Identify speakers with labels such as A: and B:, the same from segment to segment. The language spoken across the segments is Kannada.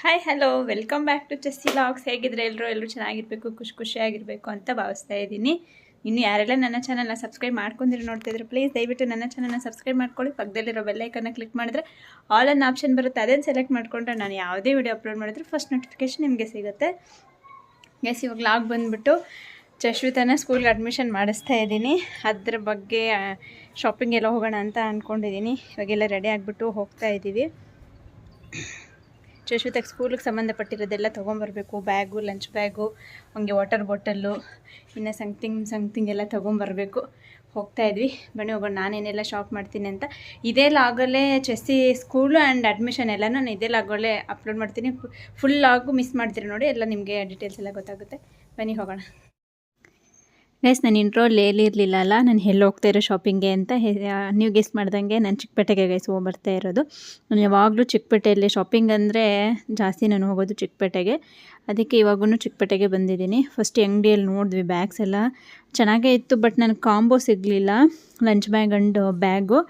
A: Hi hello welcome back to Chessy logs. ಹೇಗಿದ್ರೆ ಎಲ್ಲರೂ ಚೆನ್ನಾಗಿರಬೇಕು, ಖುಷಿಯಾಗಿರಬೇಕು ಅಂತ ಭಾವಿಸ್ತಾ ಇದ್ದೀನಿ. ಇನ್ನು ಯಾರೆಲ್ಲ ನನ್ನ ಚಾನಲ್ನ ಸಬ್ಸ್ಕ್ರೈಬ್ ಮಾಡ್ಕೊಂಡಿರೋ ನೋಡ್ತಿದ್ರೆ ಪ್ಲೀಸ್ ದಯವಿಟ್ಟು ನನ್ನ ಚಾನಲ್ನ ಸಬ್ಸ್ಕ್ರೈಬ್ ಮಾಡ್ಕೊಳ್ಳಿ. ಪಕ್ಕದಲ್ಲಿರೋ ಬೆಲ್ಲೈಕನ್ನ ಕ್ಲಿಕ್ ಮಾಡಿದ್ರೆ ಆಲ್ ಅನ್ ಆಪ್ಷನ್ ಬರುತ್ತೆ, ಅದನ್ನು ಸೆಲೆಕ್ಟ್ ಮಾಡಿಕೊಂಡ್ರೆ ನಾನು ಯಾವುದೇ ವಿಡಿಯೋ ಅಪ್ಲೋಡ್ ಮಾಡಿದ್ರೆ ಫಸ್ಟ್ ನೋಟಿಫಿಕೇಶನ್ ನಿಮಗೆ ಸಿಗುತ್ತೆ. ಎಸ್, ಇವಾಗ ಲಾಗ್ ಬಂದುಬಿಟ್ಟು ಜಶ್ವಿತನ ಸ್ಕೂಲ್ಗೆ ಅಡ್ಮಿಷನ್ ಮಾಡಿಸ್ತಾ ಇದ್ದೀನಿ. ಅದ್ರ ಬಗ್ಗೆ ಶಾಪಿಂಗ್ ಎಲ್ಲ ಹೋಗೋಣ ಅಂತ ಅಂದ್ಕೊಂಡಿದ್ದೀನಿ. ಇವಾಗೆಲ್ಲ ರೆಡಿ ಆಗಿಬಿಟ್ಟು ಹೋಗ್ತಾ ಇದ್ದೀವಿ. ಜಶ್ವಿತಾಗ ಸ್ಕೂಲಿಗೆ ಸಂಬಂಧಪಟ್ಟಿರೋದೆಲ್ಲ ತೊಗೊಂಬರ್ಬೇಕು. ಬ್ಯಾಗು, ಲಂಚ್ ಬ್ಯಾಗು, ಹಂಗೆ ವಾಟರ್ ಬಾಟಲ್ಲು, ಇನ್ನು ಸಂಥಿಂಗ್ ಎಲ್ಲ ತೊಗೊಂಬರ್ಬೇಕು. ಹೋಗ್ತಾಯಿದ್ವಿ, ಬನ್ನಿ ಹೋಗೋಣ. ನಾನೇನೆಲ್ಲ ಶಾಪ್ ಮಾಡ್ತೀನಿ ಅಂತ ಇದೇ ಲಾಗಲ್ಲೇ ಚೆಸ್ಸಿ ಸ್ಕೂಲು ಆ್ಯಂಡ್ ಅಡ್ಮಿಷನ್ ಎಲ್ಲನೂ ನಾನು ಇದೇ ಲಾಗಲ್ಲೇ ಅಪ್ಲೋಡ್ ಮಾಡ್ತೀನಿ. ಫುಲ್ ಲಾಗು ಮಿಸ್ ಮಾಡ್ತೀರಿ ನೋಡಿ, ಎಲ್ಲ ನಿಮಗೆ ಡೀಟೇಲ್ಸ್ ಎಲ್ಲ ಗೊತ್ತಾಗುತ್ತೆ. ಬನ್ನಿ ಹೋಗೋಣ. ಗೈಸ್, ನಾನು ಇಂಟ್ರೋಲ್ ಹೇಳಿರಲಿಲ್ಲ ಅಲ್ಲ, ನಾನು ಎಲ್ಲಿ ಹೋಗ್ತಾ ಇರೋ ಶಾಪಿಂಗ್ಗೆ ಅಂತ. ನೀವು ಗೆಸ್ ಮಾಡ್ದಂಗೆ ನಾನು ಚಿಕ್ಕಪೇಟೆಗೆ ಗೈಸ್ ಹೋಗ್ಬರ್ತಾ ಇರೋದು. ನಾನು ಯಾವಾಗಲೂ ಚಿಕ್ಕಪೇಟೆಯಲ್ಲಿ ಶಾಪಿಂಗ್ ಅಂದರೆ ಜಾಸ್ತಿ ನಾನು ಹೋಗೋದು ಚಿಕ್ಕಪೇಟೆಗೆ. ಅದಕ್ಕೆ ಇವಾಗೂ ಚಿಕ್ಕಪೇಟೆಗೆ ಬಂದಿದ್ದೀನಿ. ಫಸ್ಟ್ ಅಂಗಡಿಯಲ್ಲಿ ನೋಡಿದ್ವಿ, ಬ್ಯಾಗ್ಸ್ ಎಲ್ಲ ಚೆನ್ನಾಗೇ ಇತ್ತು, ಬಟ್ ನನಗೆ ಕಾಂಬೋ ಸಿಗಲಿಲ್ಲ, ಲಂಚ್ ಬ್ಯಾಗ್ ಆ್ಯಂಡ್ ಬ್ಯಾಗು.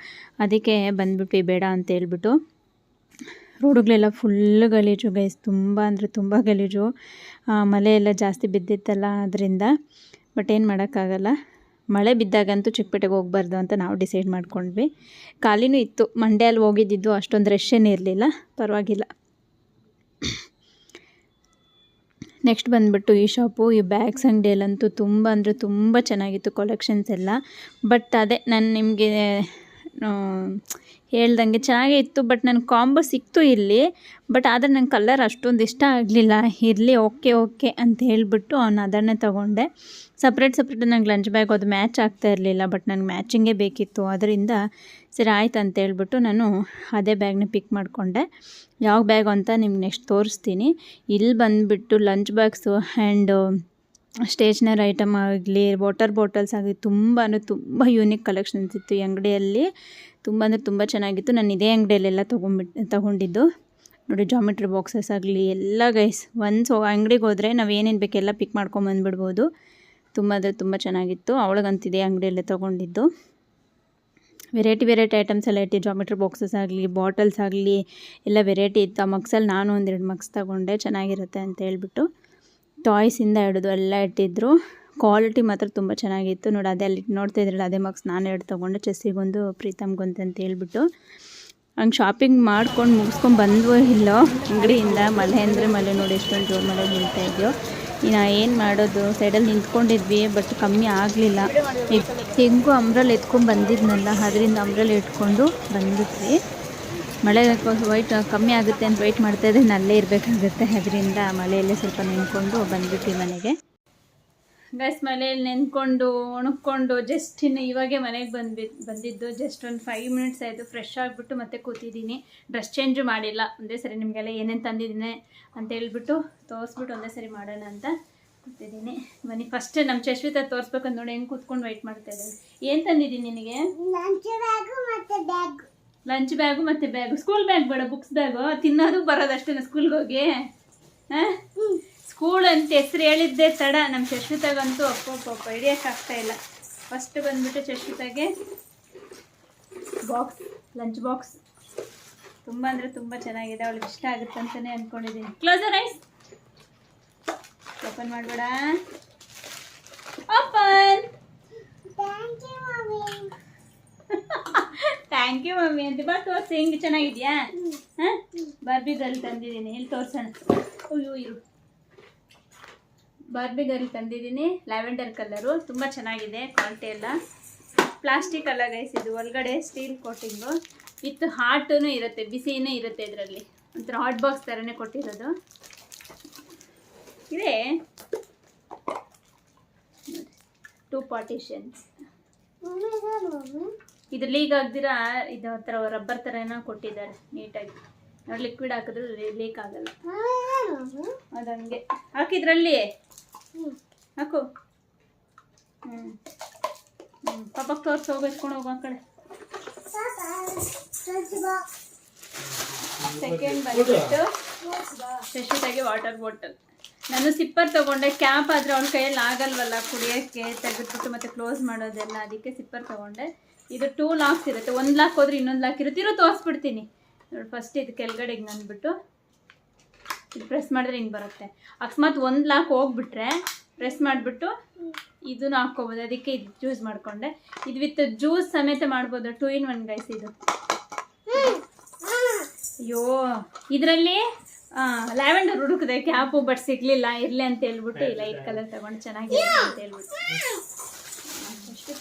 A: ಅದಕ್ಕೆ ಬಂದ್ಬಿಟ್ಟು ಬೇಡ ಅಂತ ಹೇಳ್ಬಿಟ್ಟು. ರೋಡುಗಳೆಲ್ಲ ಫುಲ್ಲು ಗಲೀಜು ಗೈಸ್, ತುಂಬ ಅಂದರೆ ತುಂಬ ಗಲೀಜು. ಮಳೆ ಎಲ್ಲ ಜಾಸ್ತಿ ಬಿದ್ದಿತ್ತಲ್ಲ ಅದರಿಂದ. ಬಟ್ ಏನು ಮಾಡೋಕ್ಕಾಗಲ್ಲ, ಮಳೆ ಬಿದ್ದಾಗಂತೂ ಚಿಕ್ಕಪೇಟೆಗೆ ಹೋಗ್ಬಾರ್ದು ಅಂತ ನಾವು ಡಿಸೈಡ್ ಮಾಡ್ಕೊಂಡ್ವಿ. ಖಾಲಿನೂ ಇತ್ತು, ಮಂಡ್ಯಲ್ಲಿ ಹೋಗಿದ್ದಿದ್ದು, ಅಷ್ಟೊಂದು ರಶ್ ಏನು ಇರಲಿಲ್ಲ, ಪರವಾಗಿಲ್ಲ. ನೆಕ್ಸ್ಟ್ ಬಂದುಬಿಟ್ಟು ಈ ಶಾಪು, ಈ ಬ್ಯಾಗ್ಸ್ ಅಂಗಡಿಯಲ್ಲಂತೂ ತುಂಬ ಅಂದರೆ ತುಂಬ ಚೆನ್ನಾಗಿತ್ತು ಕಲೆಕ್ಷನ್ಸ್ ಎಲ್ಲ. ಬಟ್ ಅದೇ ನಾನು ನಿಮಗೆ ಹೇಳ್ದಂಗೆ ಚೆನ್ನಾಗೇ ಇತ್ತು, ಬಟ್ ನನಗೆ ಕಾಂಬೋ ಸಿಕ್ತು ಇಲ್ಲಿ. ಬಟ್ ಆದರೆ ನಂಗೆ ಕಲರ್ ಅಷ್ಟೊಂದು ಇಷ್ಟ ಆಗಲಿಲ್ಲ. ಇರಲಿ, ಓಕೆ ಅಂತ ಹೇಳಿಬಿಟ್ಟು ಅದನ್ನೇ ತೊಗೊಂಡೆ. ಸಪ್ರೇಟ್ ನಂಗೆ ಲಂಚ್ ಬ್ಯಾಗ್ ಅದು ಮ್ಯಾಚ್ ಆಗ್ತಾ ಇರಲಿಲ್ಲ, ಬಟ್ ನನಗೆ ಮ್ಯಾಚಿಂಗೇ ಬೇಕಿತ್ತು. ಅದರಿಂದ ಸರಿ ಆಯ್ತು ಅಂತ ಹೇಳ್ಬಿಟ್ಟು ನಾನು ಅದೇ ಬ್ಯಾಗ್ನ ಪಿಕ್ ಮಾಡಿಕೊಂಡೆ. ಯಾವ ಬ್ಯಾಗ್ ಅಂತ ನಿಮ್ಗೆ ನೆಕ್ಸ್ಟ್ ತೋರಿಸ್ತೀನಿ. ಇಲ್ಲಿ ಬಂದುಬಿಟ್ಟು lunch bags and stationery item ಆಗಲಿ, ವಾಟರ್ ಬಾಟಲ್ಸ್ ಆಗಲಿ, ತುಂಬ ಯೂನಿಕ್ ಕಲೆಕ್ಷನ್ಸ್ ಇತ್ತು ಈ ಅಂಗಡಿಯಲ್ಲಿ. ತುಂಬ ಅಂದರೆ ತುಂಬ ಚೆನ್ನಾಗಿತ್ತು. ನಾನು ಇದೇ ಅಂಗಡಿಯಲ್ಲೆಲ್ಲ ತೊಗೊಂಡಿದ್ದು ನೋಡಿ. ಜಾಮಿಟ್ರಿ ಬಾಕ್ಸಸ್ ಆಗಲಿ ಎಲ್ಲ ಗೈಸ್, ಅಂಗಡಿಗೆ ಹೋದರೆ ನಾವು ಏನೇನು ಬೇಕೆಲ್ಲ ಪಿಕ್ ಮಾಡ್ಕೊಂಬಂದುಬಿಡ್ಬೋದು. ತುಂಬ ಅಂದರೆ ತುಂಬ ಚೆನ್ನಾಗಿತ್ತು. ಅವಳಿಗಂತ ಇದೇ ಅಂಗಡಿಯಲ್ಲೇ ತೊಗೊಂಡಿದ್ದು. ವೆರೈಟಿ ಐಟಮ್ಸ್ ಎಲ್ಲ ಇಟ್ಟು, ಜಾಮಿಟ್ರಿ ಬಾಕ್ಸಸ್ ಆಗಲಿ, ಬಾಟಲ್ಸ್ ಆಗಲಿ ಎಲ್ಲ ವೆರೈಟಿ ಇತ್ತು. ಆ ಮಗ್ಸಲ್ಲಿ ನಾನು ಒಂದೆರಡು ಮಗ್ಸ್ ತೊಗೊಂಡೆ, ಚೆನ್ನಾಗಿರುತ್ತೆ ಅಂತ ಹೇಳ್ಬಿಟ್ಟು. ಟಾಯ್ಸಿಂದ ಹಿಡಿದು ಎಲ್ಲ ಇಟ್ಟಿದ್ರು. ಕ್ವಾಲಿಟಿ ಮಾತ್ರ ತುಂಬ ಚೆನ್ನಾಗಿತ್ತು ನೋಡಿ. ಅದೇ ಅಲ್ಲಿ ನೋಡ್ತಾ ಇದ್ರಲ್ಲ, ಅದೇ ಮಗ್ಸ್ ನಾನು ಎರಡು ತೊಗೊಂಡೆ, ಚೆಸ್ಸಿಗೊಂದು ಪ್ರೀತಮ್ಗೊಂದು ಅಂತ ಹೇಳ್ಬಿಟ್ಟು. ಹಂಗೆ ಶಾಪಿಂಗ್ ಮಾಡ್ಕೊಂಡು ಮುಗಿಸ್ಕೊಂಡು ಬಂದ್ವೋ ಇಲ್ಲೋ ಅಂಗಡಿಯಿಂದ. ಮಳೆ ಅಂದರೆ ಮಳೆ ನೋಡಿ, ಎಷ್ಟೊಂದು ಜೋರು ಮಳೆ ಬೀಳ್ತಾ ಇದೆಯೋ. ಇನ್ನು ಏನು ಮಾಡೋದು, ಸೈಡಲ್ಲಿ ನಿಂತ್ಕೊಂಡಿದ್ವಿ, ಬಟ್ ಕಮ್ಮಿ ಆಗಲಿಲ್ಲ. ಹೆಂಗೂ ಅಂಬ್ರೆಲ್ಲ ಎತ್ಕೊಂಡು ಬಂದಿದ್ನಲ್ಲ, ಅದರಿಂದ ಅಂಬ್ರೆಲ್ಲ ಇಟ್ಕೊಂಡು ಬಂದಿದ್ವಿ. ಮಳೆ ಕಮ್ಮಿ ಆಗುತ್ತೆ ಅಂತ ವೆಯ್ಟ್ ಮಾಡ್ತಾಯಿದ್ರೆ ನಲ್ಲೇ ಇರಬೇಕಾಗುತ್ತೆ. ಅದರಿಂದ ಮಳೆಯಲ್ಲೇ ಸ್ವಲ್ಪ ನೆನ್ಕೊಂಡು ಬಂದ್ಬಿಟ್ವಿ ಮನೆಗೆ. ಗೈಸ್, ಮಳೆಯಲ್ಲಿ ನೆನ್ಕೊಂಡು ಒಣಕ್ಕೊಂಡು ಜಸ್ಟ್ ಇನ್ನು ಇವಾಗೆ ಮನೆಗೆ ಬಂದಿದ್ದು. ಜಸ್ಟ್ ಒಂದು 5 ಮಿನಿಟ್ಸ್ ಆಯಿತು. ಫ್ರೆಶ್ ಆಗಿಬಿಟ್ಟು ಮತ್ತೆ ಕೂತಿದ್ದೀನಿ. ಡ್ರೆಸ್ ಚೇಂಜು ಮಾಡಿಲ್ಲ. ಒಂದೇ ಸರಿ ನಿಮಗೆಲ್ಲ ಏನೇನು ತಂದಿದ್ದೀನಿ ಅಂತ ಹೇಳ್ಬಿಟ್ಟು ತೋರಿಸ್ಬಿಟ್ಟು ಒಂದೇ ಸರಿ ಮಾಡೋಣ ಅಂತ ಕೂತಿದ್ದೀನಿ. ಬನ್ನಿ, ಫಸ್ಟ್ ನಮ್ಮ ಜಶ್ವಿತಾ ತೋರಿಸ್ಬೇಕಂತ ನೋಡಿ ಹೆಂಗೆ ಕೂತ್ಕೊಂಡು ವೆಯ್ಟ್ ಮಾಡ್ತಾ ಇದ್ದೀನಿ. ಏನು ತಂದಿದ್ದೀನಿ ನಿನಗೆ? ಲಂಚ್ ಬ್ಯಾಗು ಮತ್ತು ಬ್ಯಾಗು. ಸ್ಕೂಲ್ ಬ್ಯಾಗ್ ಬೇಡ, ಬುಕ್ಸ್ ಬ್ಯಾಗು. ತಿನ್ನೋದು ಬರೋದಷ್ಟೇ ಸ್ಕೂಲ್ಗೆ ಹೋಗಿ. ಸ್ಕೂಲ್ ಅಂತ ಹೆಸ್ರು ಹೇಳಿದ್ದೆ ತಡ. ನಮ್ಮ ಜಶ್ವಿತಾಗಂತೂ ಅಪ್ಪ ಹಿಡಿಯೋಕ್ಕಾಗ್ತಾ ಇಲ್ಲ. ಫಸ್ಟ್ ಬಂದುಬಿಟ್ಟು ಜಶ್ವಿತಾಗೆ ಲಂಚ್ ಬಾಕ್ಸ್ ತುಂಬ ಅಂದರೆ ತುಂಬ ಚೆನ್ನಾಗಿದೆ. ಅವಳಿಗೆ ಇಷ್ಟ ಆಗುತ್ತೆ ಅಂತಲೇ ಅಂದ್ಕೊಂಡಿದ್ದೀನಿ. ಕ್ಲೋಸರ್ ಐಸ್, ಓಪನ್ ಮಾಡಬೇಡ. ಓಪನ್. ಥ್ಯಾಂಕ್ ಯು ಮಮ್ಮಿ ಅಂತ ಬಾ, ತೋರಿಸಿ ಹೆಂಗೆ ಚೆನ್ನಾಗಿದೆಯಾ? ಹಾಂ, ಬಾರ್ಬಿ ಗರ್ಲ್ ತಂದಿದ್ದೀನಿ. ಇಲ್ಲಿ ತೋರಿಸೋಣ. ಇರು, ಬಾರ್ಬಿ ಗರ್ಲ್ ತಂದಿದ್ದೀನಿ. ಲ್ಯಾವೆಂಡರ್ ಕಲರು, ತುಂಬ ಚೆನ್ನಾಗಿದೆ. ಕ್ವಾಲಿಟಿ ಎಲ್ಲ ಪ್ಲಾಸ್ಟಿಕ್ ಅಲ್ಲ ಗೈಸ್, ಇದು ಒಳಗಡೆ ಸ್ಟೀಲ್ ಕೋಟಿಂಗು ವಿತ್ ಹಾಟೂ ಇರುತ್ತೆ, ಬಿಸಿನೂ ಇರುತ್ತೆ. ಇದರಲ್ಲಿ ಒಂಥರ ಹಾಟ್ ಬಾಕ್ಸ್ ಥರನೇ ಕೊಟ್ಟಿರೋದು ಇದೆ. 2 ಪಾರ್ಟಿಷನ್ಸ್. ಇದು ಲೀಕ್ ಆಗ್ದಿರಾ ಇದು ಥರ ರಬ್ಬರ್ ಥರ ಏನೋ ಕೊಟ್ಟಿದ್ದಾರೆ ನೀಟಾಗಿ. ನೋಡಿ, ಲಿಕ್ವಿಡ್ ಹಾಕಿದ್ರೆ ಲೀಕ್ ಆಗಲ್ಲ. ಅದಂಗೆ ಹಾಕಿದ್ರಲ್ಲಿ ಹಾಕು. ಪಾಪಕ್ಕೆ ತೋರಿಸಿ ಹೋಗ್ಕೊಂಡು ಹೋಗೋ ಕಡೆ. ಸೆಕೆಂಡ್ ಬಂದ್ಬಿಟ್ಟು ಶಶಿತಾಗೆ ವಾಟರ್ ಬಾಟಲ್. ನಾನು ಸಿಪ್ಪರ್ ತೊಗೊಂಡೆ. ಕ್ಯಾಪ್ ಆದರೆ ಅವಳ ಕೈಯಲ್ಲಿ ಆಗಲ್ವಲ್ಲ ಕುಡಿಯೋಕ್ಕೆ, ತೆಗೆದ್ಬಿಟ್ಟು ಮತ್ತೆ ಕ್ಲೋಸ್ ಮಾಡೋದೆಲ್ಲ, ಅದಕ್ಕೆ ಸಿಪ್ಪರ್ ತೊಗೊಂಡೆ. ಇದು 2 ಲಾಕ್ಸ್ ಇರುತ್ತೆ. 1 ಲಾಕ್ ಹೋದ್ರೆ ಇನ್ನೊಂದು ಲಾಕ್ ಇರುತ್ತೆ. ತೋರಿಸ್ಬಿಡ್ತೀನಿ ನೋಡಿ. ಫಸ್ಟ್ ಇದು ಕೆಳಗಡೆಗೆ ನಂದ್ಬಿಟ್ಟು ಇದು ಪ್ರೆಸ್ ಮಾಡಿದ್ರೆ ಹಿಂಗೆ ಬರುತ್ತೆ. ಅಕಸ್ಮಾತ್ ಒಂದು ಲಾಕ್ ಹೋಗ್ಬಿಟ್ರೆ ಪ್ರೆಸ್ ಮಾಡಿಬಿಟ್ಟು ಇದನ್ನು ಹಾಕ್ಕೋಬೋದು. ಅದಕ್ಕೆ ಇದು ಯೂಸ್ ಮಾಡಿಕೊಂಡೆ. ಇದು ವಿತ್ ಜ್ಯೂಸ್ ಸಮೇತ ಮಾಡ್ಬೋದು. 2 in 1 ಗೈಸ್ ಇದು. ಅಯ್ಯೋ ಇದರಲ್ಲಿ ಲ್ಯಾವೆಂಡರ್ ಹುಡುಕಿದೆ ಕ್ಯಾಪು, ಬಟ್ ಸಿಗಲಿಲ್ಲ. ಇರಲಿ ಅಂತ ಹೇಳ್ಬಿಟ್ಟು ಈ ಲೈಟ್ ಕಲರ್ ತಗೊಂಡು ಚೆನ್ನಾಗಿದೆ ಅಂತ ಹೇಳ್ಬಿಟ್ಟು ಅಷ್ಟು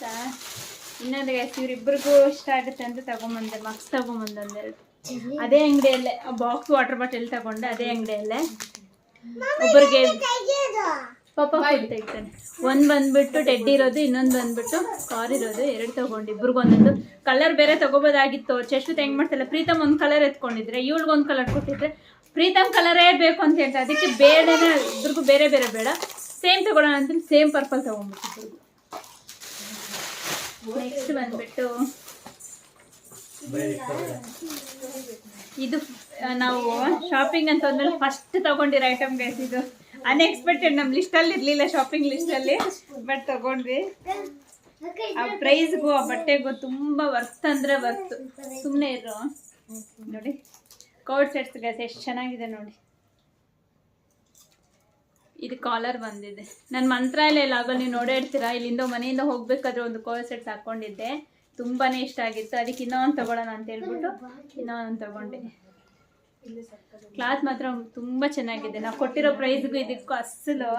A: ಇನ್ನೊಂದು ಗೈಸ್ ಇವರಿಬ್ಬರಿಗೂ ಇಷ್ಟ ಆಗುತ್ತೆ ಅಂತ ತಗೊಂಬಂದೆ. ಮಕ್ಸ್ ತಗೊಂಬಂದೆ ಒಂದೆರಡು. ಅದೇ ಅಂಗಡಿಯಲ್ಲೇ ಬಾಕ್ಸ್ ವಾಟರ್ ಬಾಟಲ್ ತಗೊಂಡೆ. ಅದೇ ಅಂಗಡಿಯಲ್ಲೇ ಒಬ್ಬರಿಗೆ ಪಾಪ ಫುಡ್ ತೆಗಿತಾನೆ. ಒಂದು ಬಂದ್ಬಿಟ್ಟು ಟೆಡ್ಡಿ ಇರೋದು, ಇನ್ನೊಂದು ಬಂದ್ಬಿಟ್ಟು ಕಾರ್ ಇರೋದು. 2 ತಗೊಂಡು ಇಬ್ರಿಗೂ ಒಂದೊಂದು. ಕಲರ್ ಬೇರೆ ತಗೋಬೋದಾಗಿತ್ತು. ಚೆಷ್ಟು ಹೆಂಗ್ ಮಾಡ್ತಿಲ್ಲ, ಪ್ರೀತಮ್ ಒಂದು ಕಲರ್ ಎತ್ಕೊಂಡಿದ್ರೆ ಇವ್ಳಿಗೊಂದು ಕಲರ್ ಕೊಟ್ಟಿದ್ರೆ ಪ್ರೀತಮ್ ಕಲರೇ ಬೇಕು ಅಂತ ಹೇಳ್ತಾರೆ. ಅದಕ್ಕೆ ಬೇರೆನೇ ಇಬ್ರಿಗೂ ಬೇರೆ ಬೇರೆ ಬೇಡ, ಸೇಮ್ ತಗೊಳ್ಳೋಣ ಅಂತ ಸೇಮ್ ಪರ್ಪಲ್ ತಗೊಂಡ್ಬಿಟ್ಟು. ನೆಕ್ಸ್ಟ್ ಬಂದ್ಬಿಟ್ಟು ಇದು ನಾವು ಶಾಪಿಂಗ್ ಅಂತ ಅಂದ್ಮೇಲೆ ಫಸ್ಟ್ ತಗೊಂಡಿರೋ ಐಟಮ್ ಗೈಸ್. ಇದು ಅನ್ಎಕ್ಸ್ಪೆಕ್ಟೆಡ್, ನಮ್ಮ ಲಿಸ್ಟಲ್ಲಿ ಇರಲಿಲ್ಲ, ಶಾಪಿಂಗ್ ಲಿಸ್ಟಲ್ಲಿ, ಬಟ್ ತಗೊಂಡ್ವಿ. ಆ ಪ್ರೈಸ್ಗೂ ಆ ಬಟ್ಟೆಗೂ ತುಂಬ ವರ್ತ್ ಅಂದರೆ ವರ್ತ್. ಸುಮ್ಮನೆ ಇರೋ ನೋಡಿ ಕೋಟ್ ಸೆಟ್ಸ್ ಗೈಸ್ ಎಷ್ಟು ಚೆನ್ನಾಗಿದೆ ನೋಡಿ. ಇದು ಕಾಲರ್ ಬಂದಿದೆ. ನನ್ನ ಮಂತ್ರಾಲಯ ಲಾಗಲ್ಲಿ ನೀವು ನೋಡೇ ಇರ್ತೀರಾ. ಇಲ್ಲಿಂದ ಮನೆಯಿಂದ ಹೋಗ್ಬೇಕಾದ್ರೆ ಒಂದು ಕೋಟ್ ಸೆಟ್ಸ್ ಹಾಕ್ಕೊಂಡಿದ್ದೆ. ತುಂಬಾ ಇಷ್ಟ ಆಗಿತ್ತು. ಅದಕ್ಕೆ ಇನ್ನೊಂದು ತಗೊಳ್ಳೋಣ ಅಂತ ಹೇಳ್ಬಿಟ್ಟು ಇನ್ನೊಂದು ತಗೊಂಡೆ. ಕ್ಲಾತ್ ಮಾತ್ರ ತುಂಬ ಚೆನ್ನಾಗಿದೆ. ನಾವು ಕೊಟ್ಟಿರೋ ಪ್ರೈಸ್ಗೂ ಇದಕ್ಕೂ ಅಸಲು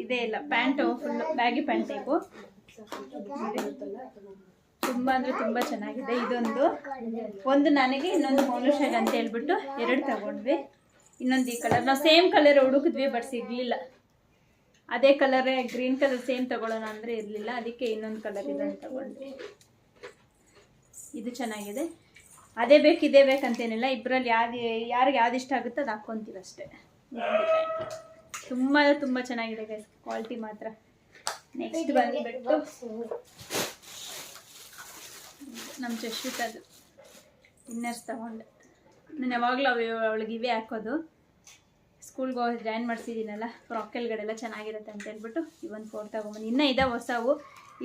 A: ಇದೇ ಇಲ್ಲ. Pant full baggy pant type ತುಂಬ ಅಂದರೆ ತುಂಬ ಚೆನ್ನಾಗಿದೆ. ಇದೊಂದು ಒಂದು ನನಗೆ, ಇನ್ನೊಂದು ಮೌನುಷಾಗ್ ಅಂತ ಹೇಳ್ಬಿಟ್ಟು 2 ತಗೊಂಡ್ವಿ. ಇನ್ನೊಂದು ಈ ಕಲರ್ ನಾವು ಸೇಮ್ ಕಲರ್ ಹುಡುಕಿದ್ವಿ ಬಟ್ ಸಿಗಲಿಲ್ಲ. ಅದೇ ಕಲರೇ ಗ್ರೀನ್ ಕಲರ್ ಸೇಮ್ ತಗೊಳ್ಳೋಣ ಅಂದರೆ ಇರಲಿಲ್ಲ. ಅದಕ್ಕೆ ಇನ್ನೊಂದು ಕಲರ್ ಇದನ್ನು ತಗೊಂಡ್ವಿ. ಇದು ಚೆನ್ನಾಗಿದೆ. ಅದೇ ಬೇಕು ಇದೇ ಬೇಕಂತೇನಿಲ್ಲ. ಇಬ್ಬರಲ್ಲಿ ಯಾರಿಗೆ ಯಾವ್ದು ಇಷ್ಟ ಆಗುತ್ತೋ ಅದು ಹಾಕ್ಕೊಂತೀರಷ್ಟೇ. ತುಂಬ ತುಂಬ ಚೆನ್ನಾಗಿದೆ ಗೈಸ್, ಕ್ವಾಲಿಟಿ ಮಾತ್ರ. ನೆಕ್ಸ್ಟ್ ಬಂದುಬಿಟ್ಟು ನಮ್ಮ ಚಶ್ವಿತದು ಇನ್ನರ್ಸ್ ತಗೊಂಡೆ. ನಾನು ಯಾವಾಗಲೂ ಅವಳಿಗೆ ಇವೇ ಹಾಕೋದು. ಸ್ಕೂಲ್ಗೆ ಹೋಗಿ ಜಾಯಿನ್ ಮಾಡಿಸಿದ್ದೀನಲ್ಲ, ಫ್ರಾಕೆಲ್ಗಳೆಲ್ಲ ಚೆನ್ನಾಗಿರುತ್ತೆ ಅಂತ ಹೇಳ್ಬಿಟ್ಟು ಇವೊಂದು 4 ತಗೊಂಬಂದು. ಇನ್ನೂ ಇದಾವೆ ಹೊಸವು,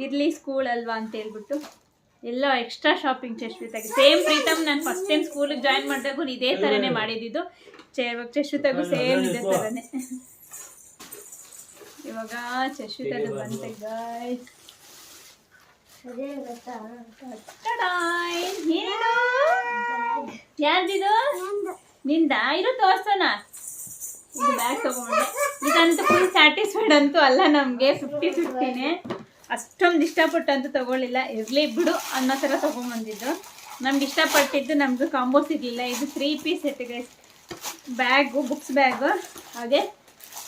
A: ಇರಲಿ ಸ್ಕೂಲ್ ಅಲ್ವಾ ಅಂತ ಹೇಳ್ಬಿಟ್ಟು ಎಲ್ಲ ಎಕ್ಸ್ಟ್ರಾ ಶಾಪಿಂಗ್ ಚಶ್ವಿತಾಗಿ. ಸೇಮ್ ಪ್ರೀತಮ್ ನಾನು ಫಸ್ಟ್ ಟೈಮ್ ಸ್ಕೂಲಿಗೆ ಜಾಯಿನ್ ಮಾಡಿದಾಗೂ ಇದೇ ಥರನೇ ಮಾಡಿದ್ದು. ಚಶ್ವಿತಾಗೂ ಸೇಮ್ ಇದೇ ಥರನೇ. ಇವಾಗ ಚಶ್ವಿತದು ಬಂತೆ ಗಾಯ್ಸ್. ಯಾರ್ದಿದು? ನಿಂದ? ಇರೋ ತೋರ್ಸೋಣ. ಇದು ಬ್ಯಾಗ್ ತಗೊಂಡೆ. ಇದಂತೂ ಫುಲ್ ಸ್ಯಾಟಿಸ್ಫೈಡ್ ಅಂತೂ ಅಲ್ಲ ನಮಗೆ. 50-50ನೇ. ಅಷ್ಟೊಂದು ಇಷ್ಟಪಟ್ಟು ಅಂತೂ ತಗೊಳ್ಳಿಲ್ಲ. ಇರಲಿ ಬಿಡು ಅನ್ನೋ ಥರ ತೊಗೊಂಬಂದಿದ್ದು. ನಮ್ಗೆ ಇಷ್ಟಪಟ್ಟಿದ್ದು ನಮ್ಗೆ ಕಾಂಬೋ ಸಿಗಲಿಲ್ಲ. ಇದು 3 piece set guys. Bag, books bag, ಹಾಗೆ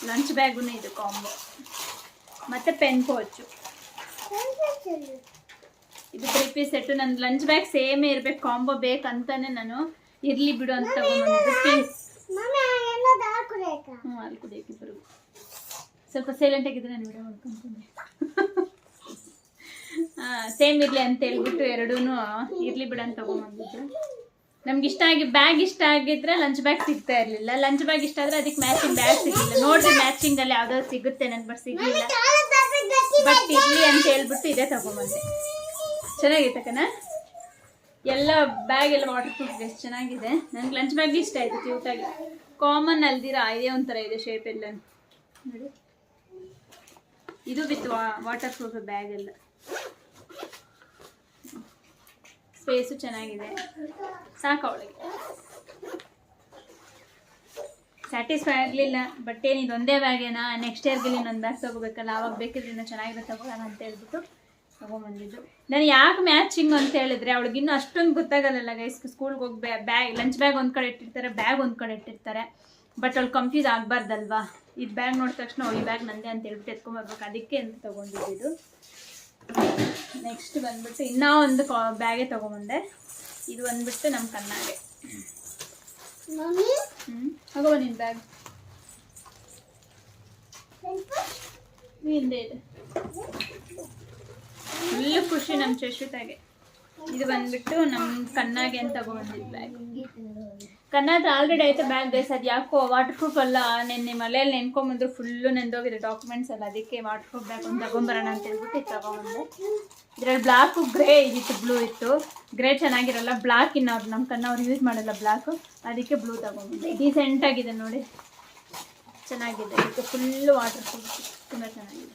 A: ಲಂಚ್ ಬ್ಯಾಗೂ ಇದು ಕಾಂಬೋ, ಮತ್ತು ಪೆನ್ ಪೋಚು. ಇದು 3 ಪೀಸ್ ಸೆಟ್ಟು. ನನ್ನ ಲಂಚ್ ಬ್ಯಾಗ್ ಸೇಮೇ ಇರಬೇಕು, ಕಾಂಬೋ ಬೇಕಂತಾನೆ ನಾನು ಇರಲಿ ಬಿಡು ಅಂತ ತಗೊಂಬಂದಿದ್ದು. ಪೀಸ್ ಅಲ್ಲಿ ಕುಡಿಯೋಕ್ಕಿಬ್ಬರು ಸ್ವಲ್ಪ ಸೈಲೆಂಟ್ ಆಗಿದ್ರೆ ನಾನು ವಿಡಿಯೋ ಮಾಡ್ಕೊಂತೀನಿ. ಸೇಮ್ ಇರಲಿ ಅಂತ ಹೇಳ್ಬಿಟ್ಟು 2 ಇರಲಿ ಬಿಡು ಅಂತ ತಗೊಂಬಂದಿದ್ದು. ನಮ್ಗೆ ಇಷ್ಟ ಆಗಿ ಬ್ಯಾಗ್ ಇಷ್ಟ ಆಗಿದ್ರೆ ಲಂಚ್ ಬ್ಯಾಗ್ ಸಿಗ್ತಾ ಇರಲಿಲ್ಲ. ಲಂಚ್ ಬ್ಯಾಗ್ ಇಷ್ಟ ಆದರೆ ಅದಕ್ಕೆ ಮ್ಯಾಚಿಂಗ್ ಬ್ಯಾಗ್ ಸಿಗಲಿಲ್ಲ. ನೋಡ್ರಿ ಮ್ಯಾಚಿಂಗಲ್ಲಿ ಯಾವ್ದಾದ್ರು ಸಿಗುತ್ತೆ ನನಗೆ, ಬಟ್ ಸಿಗಲಿಲ್ಲ. ಬಟ್ ಇರಲಿ ಅಂತ ಹೇಳ್ಬಿಟ್ಟು ಇದೇ ತಗೊಂಬಂದೆ. ಚೆನ್ನಾಗಿತ್ತು ಕಣ. ಎಲ್ಲ ಬ್ಯಾಗ್ ಎಲ್ಲ ವಾಟರ್ ಪ್ರೂಫ್ ಎಷ್ಟು ಚೆನ್ನಾಗಿದೆ. ನನಗೆ ಲಂಚ್ ಬ್ಯಾಗ್ ಇಷ್ಟ ಆಯಿತು, ಕ್ಯೂಟಾಗಿ. ಕಾಮನ್ ಅಲ್ದಿರ ಇದೇ ಒಂಥರ ಇದೆ ಶೇಪ್ ಎಲ್ಲ ನೋಡಿ. ಇದು ವಿತ್ ವಾಟರ್ ಪ್ರೂಫ್ ಬ್ಯಾಗ್ ಎಲ್ಲ. ಸ್ಪೇಸು ಚೆನ್ನಾಗಿದೆ, ಸಾಕು ಅವಳಿಗೆ. ಸ್ಯಾಟಿಸ್ಫೈ ಆಗಲಿಲ್ಲ. ಬಟ್ ಏನಿದು ಒಂದೇ ಬ್ಯಾಗೇನಾ, ನೆಕ್ಸ್ಟ್ ಇಯರ್ಗೆ ಇನ್ನೊಂದು ಬ್ಯಾಗ್ ತೊಗೋಬೇಕಲ್ಲ, ಆವಾಗ ಬೇಕಿದ್ರೆ ಇನ್ನೂ ಚೆನ್ನಾಗಿರೋ ತಗೊಳ್ಳೋಣ ಅಂತ ಹೇಳ್ಬಿಟ್ಟು ತೊಗೊಂಬಂದಿದ್ದು. ನಾನು ಯಾಕೆ ಮ್ಯಾಚಿಂಗ್ ಅಂತ ಹೇಳಿದ್ರೆ ಅವಳಿಗೆ ಇನ್ನೂ ಅಷ್ಟೊಂದು ಗೊತ್ತಾಗಲ್ಲ ಗೈಸ್. ಸ್ಕೂಲ್ಗೆ ಹೋಗಿ ಬ್ಯಾಗ್ ಲಂಚ್ ಬ್ಯಾಗ್ ಒಂದು ಕಡೆ ಇಟ್ಟಿರ್ತಾರೆ, ಬ್ಯಾಗ್ ಒಂದು ಕಡೆ ಇಟ್ಟಿರ್ತಾರೆ. ಬಟ್ ಅವಳು ಕನ್ಫ್ಯೂಸ್ ಆಗಬಾರ್ದಲ್ವಾ. ಇದು ಬ್ಯಾಗ್ ನೋಡಿದ ತಕ್ಷಣ ಈ ಬ್ಯಾಗ್ ನಂದೇ ಅಂತ ಹೇಳ್ಬಿಟ್ಟು ಎತ್ಕೊಂಬರ್ಬೇಕು. ಅದಕ್ಕೆ ಅಂತ ತೊಗೊಂಡಿದ್ದು. ನೆಕ್ಸ್ಟ್ ಬಂದ್ಬಿಟ್ಟು ಇನ್ನೂ ಒಂದು ಬ್ಯಾಗೇ ತೊಗೊಂಬಂದೆ. ಇದು ಬಂದ್ಬಿಟ್ಟು ನಮ್ಮ ಕಣ್ಣಾಗೆ. ಹೋಗೋ ನಿನ್ನ ಬ್ಯಾಗ್ ಹಿಂದೆ ಇದೆ. ಫುಲ್ಲು ಖುಷಿ ನಮ್ಮ ಚಶ್ವಿತಾಗೆ. ಇದು ಬಂದ್ಬಿಟ್ಟು ನಮ್ಮ ಕಣ್ಣಾಗೆ ಅಂತ ತಗೊಂಡಿದ್ದು ಬ್ಯಾಗ್. ಕಣ್ಣಾದ ಆಲ್ರೆಡಿ ಆಯ್ತು ಬ್ಯಾಗ್ ಗೈಸ್. ಅದು ಯಾಕೋ ವಾಟರ್ ಪ್ರೂಫ್ ಅಲ್ಲ, ನೆನ್ನೆ ಮಳೆಯಲ್ಲಿ ನೆನ್ಕೊಂಬಂದ್ರು ಫುಲ್ಲು ನೆಂದೋಗಿದೆ ಡಾಕ್ಯುಮೆಂಟ್ಸ್ ಎಲ್ಲ. ಅದಕ್ಕೆ ವಾಟರ್ ಪ್ರೂಫ್ ಬ್ಯಾಗ್ ಒಂದು ತಗೊಂಬರೋಣ ಅಂತ ಹೇಳ್ಬಿಟ್ಟು ಇದು ತಗೊಂಬಂದೆ. ಇದರಲ್ಲಿ ಬ್ಲಾಕು ಗ್ರೇ ಇದಿತ್ತು, ಬ್ಲೂ ಇತ್ತು. ಗ್ರೇ ಚೆನ್ನಾಗಿರಲ್ಲ, ಬ್ಲಾಕ್ ಇನ್ನು ಅವ್ರು ನಮ್ಮ ಕಣ್ಣವ್ರು ಯೂಸ್ ಮಾಡಲ್ಲ ಬ್ಲಾಕು, ಅದಕ್ಕೆ ಬ್ಲೂ ತಗೊಂಬಂದೆ. ಡೀಸೆಂಟಾಗಿದೆ ನೋಡಿ. ಚೆನ್ನಾಗಿದೆ. ಇದಕ್ಕೆ ಫುಲ್ಲು ವಾಟರ್ ಪ್ರೂಫ್, ತುಂಬ ಚೆನ್ನಾಗಿದೆ.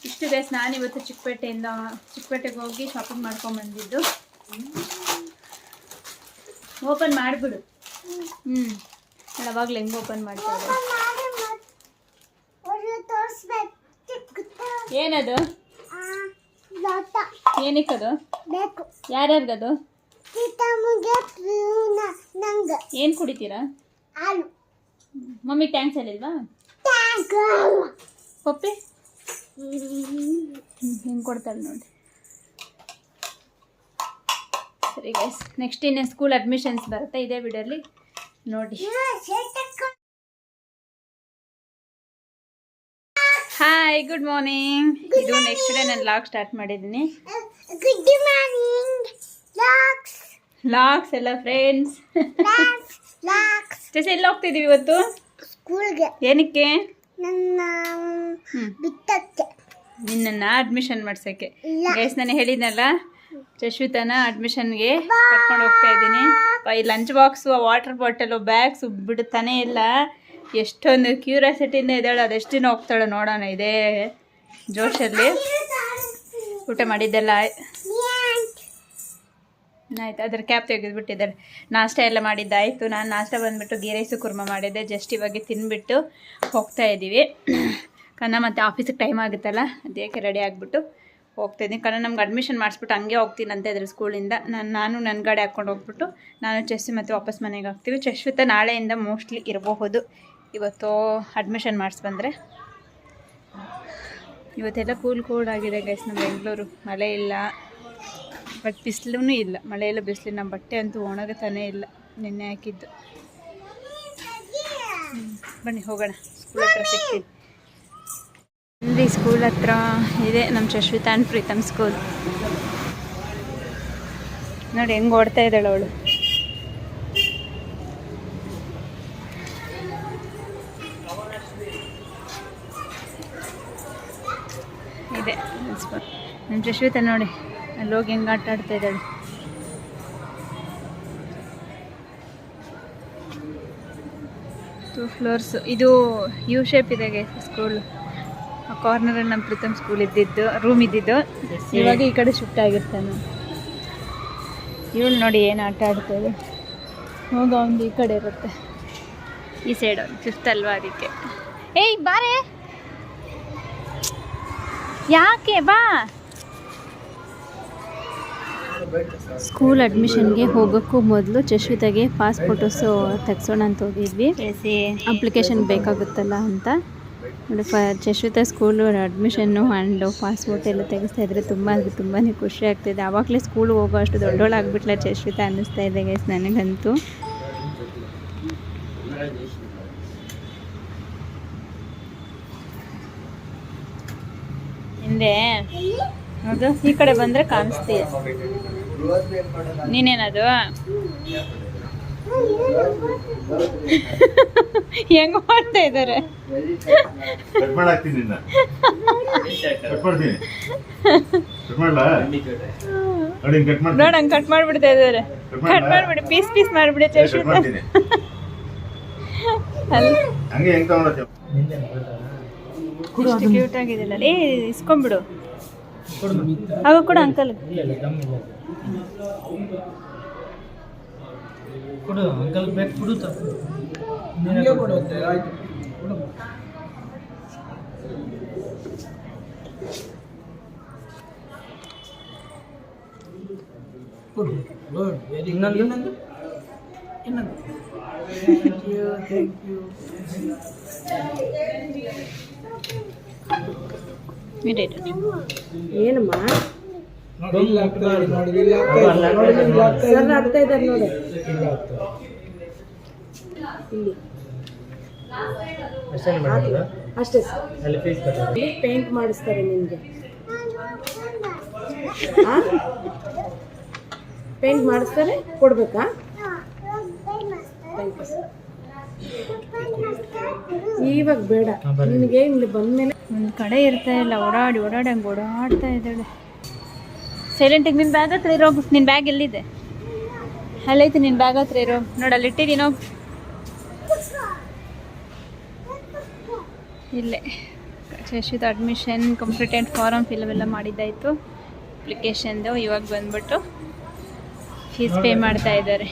A: ಇಷ್ಟು ಗೈಸ್, ನಾನಿವತ್ತು ಚಿಕ್ಕಪೇಟೆಗೆ ಹೋಗಿ ಶಾಪಿಂಗ್ ಮಾಡ್ಕೊಂಬಂದಿದ್ದು. ಓಪನ್ ಮಾಡಿಬಿಡು. ಯಾವಾಗಲೂ ಹೆಂಗೆ ಓಪನ್ ಮಾಡ್ತಾರೆ? ಏನದು? ಏನಕ್ಕದು? ಯಾರ್ಯಾರಿಗದು? ಏನು ಕುಡಿತೀರಾ? ಮಮ್ಮಿ ಟ್ಯಾಂಕ್ಸ್ ಹೇಳಿಲ್ವಾ? ಪಪ್ಪಿ ಹೆಂಗೆ ಕೊಡ್ತಾಳೆ ನೋಡಿ. ಸರಿ ಗೈಸ್, ನೆಕ್ಸ್ಟ್ ಇನ್ನೇ ಸ್ಕೂಲ್ ಅಡ್ಮಿಷನ್ಸ್ ಬರುತ್ತೆ, ಇದೇ ವಿಡಿಯೋಲಿ ನೋಡಿ. Hi, good morning. ಇದು ನೆಕ್ಸ್ಟ್ ಡೇ ನಾನು ಲಾಗ್ ಸ್ಟಾರ್ಟ್ ಮಾಡಿದ್ದೀನಿ. ಗುಡ್ ಮಾರ್ನಿಂಗ್ ಲಾಗ್ಸ್ ಎಲ್ಲ ಫ್ರೆಂಡ್ಸ್. ಜೊತೆ ಎಲ್ಲ ಹೋಗ್ತಿದ್ದೀವಿ ಇವತ್ತು ಸ್ಕೂಲ್ಗೆ. ಏನಕ್ಕೆ? ನನ್ನ ಬಿತ್ತಕ್ಕೆ, ನಿನ್ನನ್ನು ಅಡ್ಮಿಷನ್ ಮಾಡ್ಸೋಕ್ಕೆ. ಗೈಸ್, ನಾನು ಹೇಳಿದ್ನಲ್ಲ ಜಶ್ವಿತನ ಅಡ್ಮಿಷನ್ಗೆ ಕರ್ಕೊಂಡು ಹೋಗ್ತಾ ಇದ್ದೀನಿ. ಈ lunch box, water bottle, bags ಬಿಡ್ತಾನೆ ಇಲ್ಲ. ಎಷ್ಟೊಂದು ಕ್ಯೂರಿಯಾಸಿಟಿಯಿಂದ ಇದ್ದಾಳೆ. ಅದೆಷ್ಟು ದಿನ ಹೋಗ್ತಾಳೆ ನೋಡೋಣ ಇದೇ ಜೋಶಲ್ಲಿ. ಊಟ ಮಾಡಿದ್ದೆಲ್ಲ ಆಯ್ತು, ಅದ್ರ ಕ್ಯಾಪ್ ತೆಗೆದುಬಿಟ್ಟಿದ್ದಾರೆ. ನಾಷ್ಟ ಎಲ್ಲ ಮಾಡಿದ್ದಾಯಿತು. ನಾನು ನಾಷ್ಟ ಬಂದುಬಿಟ್ಟು ಗೀ ರೈಸು ಕುರ್ಮ ಮಾಡಿದ್ದೆ. ಜಸ್ಟ್ ಇವಾಗ ತಿಂದುಬಿಟ್ಟು ಹೋಗ್ತಾ ಇದ್ದೀವಿ. ಕನ್ನ ಮತ್ತು ಆಫೀಸಿಗೆ ಟೈಮ್ ಆಗುತ್ತಲ್ಲ, ಅದಕ್ಕೆ ರೆಡಿ ಆಗಿಬಿಟ್ಟು ಹೋಗ್ತಾಯಿದ್ದೀನಿ. ಕನ್ನ ನಮ್ಗೆ ಅಡ್ಮಿಷನ್ ಮಾಡಿಸ್ಬಿಟ್ಟು ಹಂಗೆ ಹೋಗ್ತೀನಿ ಅಂತ ಇದ್ರೆ ಸ್ಕೂಲಿಂದ. ನಾನು ನನ್ನ ಗಾಡಿ ಹಾಕ್ಕೊಂಡು ಹೋಗ್ಬಿಟ್ಟು ನಾನು ಚೆಸ್ಸಿ ಮತ್ತು ವಾಪಸ್ ಮನೆಗೆ ಹೋಗ್ತೀವಿ. ಚಶ್ವಿತ ನಾಳೆಯಿಂದ ಮೋಸ್ಟ್ಲಿ ಇರಬಹುದು. ಇವತ್ತು ಅಡ್ಮಿಷನ್ ಮಾಡಿಸ್ಬಂದರೆ. ಇವತ್ತೆಲ್ಲ ಕೂಲ್ ಆಗಿದೆ ಗೈಸ್ ನಮ್ಮ ಬೆಂಗಳೂರು. ಮಳೆ ಇಲ್ಲ, ಬಟ್ ಬಿಸಿಲೂ ಇಲ್ಲ. ಮಳೆ ಇಲ್ಲ, ಬಿಸಿಲು. ನಮ್ಮ ಬಟ್ಟೆ ಅಂತೂ ಒಣಗುತ್ತಾನೇ ಇಲ್ಲ, ನಿನ್ನೆ ಹಾಕಿದ್ದು. ಬನ್ನಿ ಹೋಗೋಣ, ಸ್ಕೂಲ್ ಹತ್ರ ಸಿಗ್ತೀನಿ. ಇಲ್ಲಿ ಸ್ಕೂಲ್ ಹತ್ರ ಇದೆ ನಮ್ಮ ಶಶ್ವಿತಾ ಆ್ಯಂಡ್ ಪ್ರೀತಮ್ ಸ್ಕೂಲ್. ನೋಡಿ ಹೆಂಗೆ ಓಡ್ತಾ ಇದ್ದಾಳೆ ಅವಳು. ಇದೆ ನಮ್ಮ ಶಶ್ವಿತಾ ನೋಡಿ ಅಲ್ಲಿ ಹೋಗಿ ಹೆಂಗೆ ಆಟ ಆಡ್ತಾ ಇದ್ದಾಳೆ. Two floors. ಇದು ಯು ಶೇಪ್ ಇದೆ ಸ್ಕೂಲ್. ಆ ಕಾರ್ನರಲ್ಲಿ ನಮ್ಮ ಪ್ರೀತಮ್ ಸ್ಕೂಲ್ ಇದ್ದಿದ್ದು, ರೂಮ್ ಇದ್ದಿದ್ದು. ಇವಾಗ ಈ ಕಡೆ ಶಿಫ್ಟ್ ಆಗಿರ್ತಾನೆ. ಇವಳು ನೋಡಿ ಏನು ಆಟ ಆಡ್ತಾಯಿದೆ. ಹೋಗ ಒಂದು ಈ ಕಡೆ ಇರುತ್ತೆ, ಈ ಸೈಡ್ ಒಂದು ಫಿಫ್ತ್ ಅಲ್ವಾ, ಅದಕ್ಕೆ. ಏಯ್ ಬಾರೆ, ಯಾಕೆ ಬಾ. ಸ್ಕೂಲ್ ಅಡ್ಮಿಷನ್ಗೆ ಹೋಗೋಕ್ಕೂ ಮೊದಲು ಜಶ್ವಿತಾಗೆ ಪಾಸ್ ಫೋಟೋಸು ತೆಗ್ಸೋಣ ಅಂತ ಹೋಗಿದ್ವಿ. ಅಪ್ಲಿಕೇಶನ್ ಬೇಕಾಗುತ್ತಲ್ಲ ಅಂತ ನೋಡಿ. ಜಶ್ವಿತಾ ಸ್ಕೂಲು ಅಡ್ಮಿಷನ್ನು ಆ್ಯಂಡ್ ಪಾಸ್ಪೋರ್ಟ್ ಎಲ್ಲ ತೆಗೆಸ್ತಾ ಇದ್ರೆ ತುಂಬಾ ಖುಷಿ ಆಗ್ತಿದೆ. ಆವಾಗಲೇ ಸ್ಕೂಲ್ಗೆ ಹೋಗೋ ಅಷ್ಟು ದೊಡ್ಡೋಳಾಗ್ಬಿಟ್ಲ ಜಶ್ವಿತಾ ಅನ್ನಿಸ್ತಾ ಇದೆ ಗೈಸ್ ನನಗಂತೂ. ಹಿಂದೆ ಅದು ಈ ಕಡೆ ಬಂದರೆ ಕಾಣಿಸ್ತೀಯ. ನೀನೇನದು ಹೆಂಗ್ ಮಾಡ್ತಾ ಇದ್ದಾರೆ? ನೋಡಂಗ್ ಕಟ್ ಮಾಡ್ಬಿಡ್ತಾ ಇದ್ದಾರೆ. ಕಟ್ ಮಾಡ್ಬಿಡಿ, ಪೀಸ್ ಪೀಸ್ ಮಾಡ್ಬಿಡಿ. ಎಷ್ಟು ಕ್ಯೂಟ್ ಆಗಿದೆಲ್ಲ. ಏ ಇಸ್ಕೊಂಡ್ಬಿಡು. ಆಗ ಕೂಡ ಅಂಕಲ್ ಕೊಡು, ಅಂಕಲ್ ಬೇಕು ಕೊಡು. ಇನ್ನೊಂದು ಏನಮ್ಮ ಸರ್ ಆಗ್ತಾ ಇದ್ದಾರೆ ನೋಡಿ. ಇಲ್ಲಿ ಅಷ್ಟೇ ಸರ್, ಪೇಂಟ್ ಮಾಡಿಸ್ತಾರೆ ನಿಮಗೆ. ಪೇಂಟ್ ಮಾಡಿಸ್ತಾರೆ, ಕೊಡ್ಬೇಕಾ? ಇವಾಗ ಬೇಡ ನಿನಗೆ. ಇಲ್ಲಿ ಬಂದ್ಮೇಲೆ ಒಂದು ಕಡೆ ಇರ್ತಾ ಇಲ್ಲ, ಓಡಾಡಿ ಹಂಗೆ ಓಡಾಡ್ತಾ ಇದ್ದಾಳೆ. ಸೈಲೆಂಟಿಗೆ ನಿನ್ನ ಬ್ಯಾಗ್ ಹತ್ರ ಇರೋ. ನಿನ್ನ ಬ್ಯಾಗ್ ಎಲ್ಲಿದೆ? ಅಲ್ಲೈತೆ ನಿನ್ನ ಬ್ಯಾಗ್ ಹತ್ರ ಇರೋ. ನೋಡಿ ಅಲ್ಲಿ ಇಟ್ಟಿದ್ದೀನೋ. ಇಲ್ಲೇ ಶಶಿದ ಅಡ್ಮಿಷನ್ ಕಂಪ್ಲೀಟೆಡ್ ಫಾರಮ್ ಫಿಲ್ ಮಾಡಿದ್ದಾಯಿತು ಅಪ್ಲಿಕೇಶನ್ದು. ಇವಾಗ ಬಂದ್ಬಿಟ್ಟು ಫೀಸ್ ಪೇ ಮಾಡ್ತಾ ಇದ್ದಾರೆ.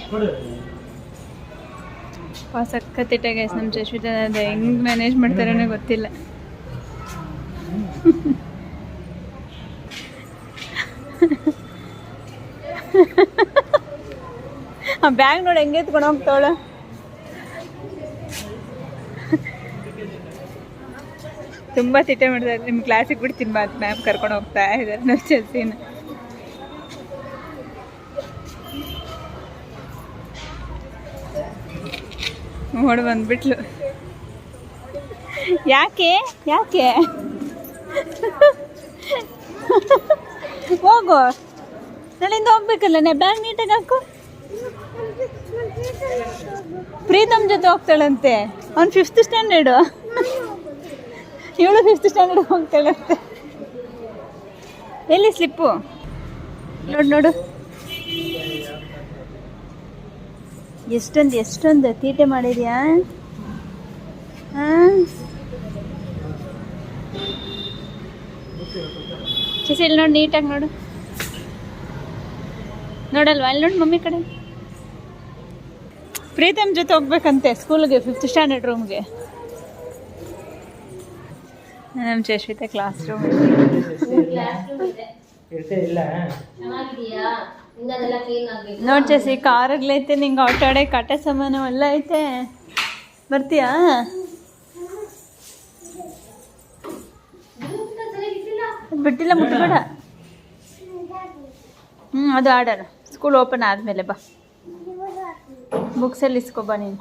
A: ಸಖತ್ತಿಟ್ಟ ಗೈಸ್ ನಮ್ಮ ಶಶಿದ ಅದು ಹೆಂಗೆ ಮ್ಯಾನೇಜ್ ಮಾಡ್ತಾರೋ ಗೊತ್ತಿಲ್ಲ. ಆ ಬ್ಯಾಗ್ ನೋಡಿ ಹೆಂಗೆ ಎತ್ಕೊಂಡು ಹೋಗ್ತಾವಳ. ತುಂಬ ತಿಟ್ಟೆ ಮಾಡ್ತಾರೆ. ನಿಮ್ಮ ಕ್ಲಾಸಿಗೆ ಬಿಡ್ತೀನಿ ಬಾ ಮ್ಯಾಮ್ ಕರ್ಕೊಂಡು ಹೋಗ್ತಾ ಇದ್ದಾರೆ ನಾವು ಚೆಸ್ಸಿನ. ನೋಡಿ ಬಂದ್ಬಿಟ್ಲು. ಯಾಕೆ ಯಾಕೆ ಹೋಗು, ನಾಳಿಂದ ಹೋಗ್ಬೇಕಲ್ಲ. ನಾ ಬ್ಯಾಗ್ ನೀಟಾಗಿ ಹಾಕು. ಪ್ರೀತಮ್ ಜೊತೆ ಹೋಗ್ತಾಳಂತೆ. ಅವ್ನು 5th ಸ್ಟ್ಯಾಂಡರ್ಡು, ಇವಳು 5th ಸ್ಟ್ಯಾಂಡರ್ಡ್ ಹೋಗ್ತಾಳಂತೆ. ಎಲ್ಲಿ ಸ್ಲಿಪ್ಪು ನೋಡು ನೋಡು. ಎಷ್ಟೊಂದು ತೀಟೆ ಮಾಡಿದ್ಯಾ. ಹಾಂ ಚಿಸಿ ಇಲ್ಲಿ ನೋಡಿ, ನೀಟಾಗಿ ನೋಡು. ನೋಡಲ್ವಾ ಅಲ್ಲಿ ನೋಡಿ ಮಮ್ಮಿ ಕಡೆ. ಪ್ರೀತಮ್ ಜೊತೆ ಹೋಗ್ಬೇಕಂತೆ ಸ್ಕೂಲ್ಗೆ 5th ಸ್ಟ್ಯಾಂಡರ್ಡ್ ರೂಮ್ಗೆ. ನಮ್ಮ ಚಶ್ವಿತಾ ಕ್ಲಾಸ್ ರೂಮ್ ನೋಡಿ ಚೇಸಿ. ಕಾರಾಗ್ಲೈತೆ, ನಿಂಗೆ ಆಟ ಆಡೋಕೆ ಆಟ ಸಾಮಾನು ಎಲ್ಲ ಐತೆ. ಬರ್ತೀಯಾ? ಬಿಟ್ಟಿಲ್ಲ, ಮುಟ್ಬೇಡ. ಅದು ಆಡೋಣ ಸ್ಕೂಲ್ ಓಪನ್ ಆದಮೇಲೆ. ಬಾ ಬುಕ್ಸಲ್ಲಿ ಇಸ್ಕೊಬಾ ನೀನು.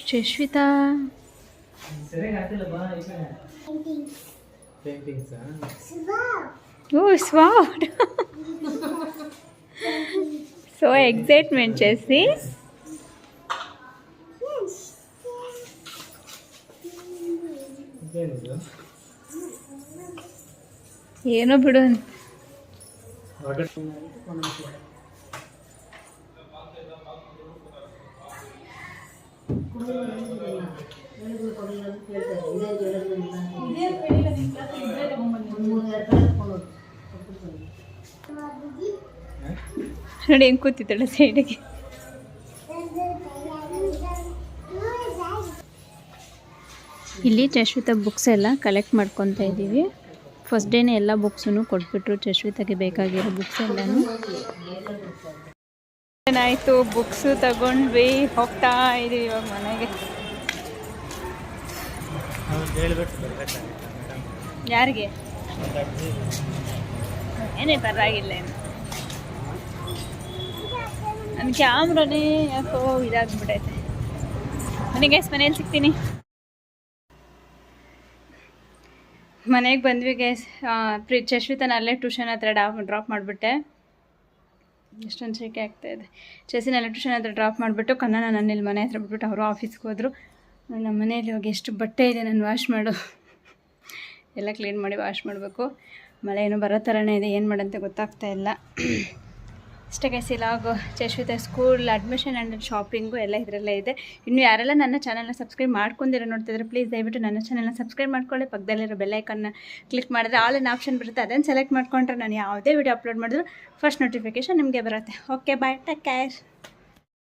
A: ಶಶ್ವಿತಾ ಓ ಸ್ವಾಟ್. So excitement Chessy. ಏನೋ ಬಿಡು. ನೋಡಿ ಹೆಂಗೆ ಕೂತಿದ್ದಾಳೆ ಸೈಡಿಗೆ. ಇಲ್ಲಿ ಚಶ್ವಿತಾ ಬುಕ್ಸ್ ಎಲ್ಲ ಕಲೆಕ್ಟ್ ಮಾಡ್ಕೊತಾ ಇದ್ದೀವಿ. ಫಸ್ಟ್ ಡೇನೇ ಎಲ್ಲ ಬುಕ್ಸನ್ನು ಕೊಟ್ಬಿಟ್ರು. ಚಶ್ವಿತಾಗೆ ಬೇಕಾಗಿರೋ ಬುಕ್ಸ್ ಎಲ್ಲನೂ ಏನಾಯಿತು. ಬುಕ್ಸು ತಗೊಂಡ್ವಿ, ಹೋಗ್ತಾ ಇದೀವಿ ಇವಾಗ ಮನೆಗೆ. ಯಾರಿಗೆ? ಏನೇ ಪರವಾಗಿಲ್ಲ. ನನ್ನ ಕ್ಯಾಮ್ರಾನೇ ಯಾಕೋ ಇದಾಗ್ಬಿಟ್ಟೈತೆ. ನನಗೆ ಮನೇಲಿ ಸಿಗ್ತೀನಿ. ಮನೆಗೆ ಬಂದ್ವಿ ಗೈಸ್. ಚಶ್ವಿತಾನ ಅಲ್ಲೇ ಟ್ಯೂಷನ್ ಹತ್ರ ಡ್ರಾಪ್ ಮಾಡಿಬಿಟ್ಟೆ. ಎಷ್ಟೊಂದು ಶೇಕೆ ಆಗ್ತಾಯಿದೆ. ಚೆಸ್ಸಿನೆಲ್ಲ ಟ್ಯೂಷನ್ ಹತ್ರ ಡ್ರಾಪ್ ಮಾಡಿಬಿಟ್ಟು ಕನ್ನಡ ನನ್ನಿಲ್ಲಿ ಮನೆ ಹತ್ರ ಬಿಟ್ಬಿಟ್ಟು ಅವರು ಆಫೀಸ್ಗೆ ಹೋದರು. ನಮ್ಮ ಮನೇಲಿ ಹೋಗಿ ಎಷ್ಟು ಬಟ್ಟೆ ಇದೆ ನಾನು ವಾಶ್ ಮಾಡು. ಎಲ್ಲ ಕ್ಲೀನ್ ಮಾಡಿ ವಾಶ್ ಮಾಡಬೇಕು. ಮಳೆ ಏನೋ ಬರೋ ಥರನೇ ಇದೆ, ಏನು ಮಾಡಂತ ಗೊತ್ತಾಗ್ತಾ ಇಲ್ಲ. ಇಷ್ಟೇ ಗೈಸ್ ಇಲಾಗು. Chashwita school admission and shopping ಎಲ್ಲ ಇದರಲ್ಲೇ ಇದೆ. ಇನ್ನು ಯಾರೆಲ್ಲ ನನ್ನ ಚಾನಲ್ನ ಸಬ್ಸ್ಕ್ರೈಬ್ ಮಾಡ್ಕೊಂಡಿರೋ ನೋಡ್ತಿದ್ರೆ ಪ್ಲೀಸ್ ದಯವಿಟ್ಟು ನನ್ನ ಚಾನಲ್ನ ಸಬ್ಸ್ಕ್ರೈಬ್ ಮಾಡ್ಕೊಳ್ಳಿ. ಪಕ್ಕದಲ್ಲಿರೋ ಬೆಲ್ಲೈಕನ್ನ ಕ್ಲಿಕ್ ಮಾಡಿದ್ರೆ ಆಲ್ ಇನ್ ಆಪ್ಷನ್ ಬರುತ್ತೆ. ಅದನ್ನು ಸೆಲೆಕ್ಟ್ ಮಾಡ್ಕೊಂಡ್ರೆ ನಾನು ಯಾವುದೇ ವೀಡಿಯೋ ಅಪ್ಲೋಡ್ ಮಾಡಿದ್ರು ಫಸ್ಟ್ ನೋಟಿಫಿಕೇಷನ್ ನಿಮಗೆ ಬರುತ್ತೆ. Okay bye, take care.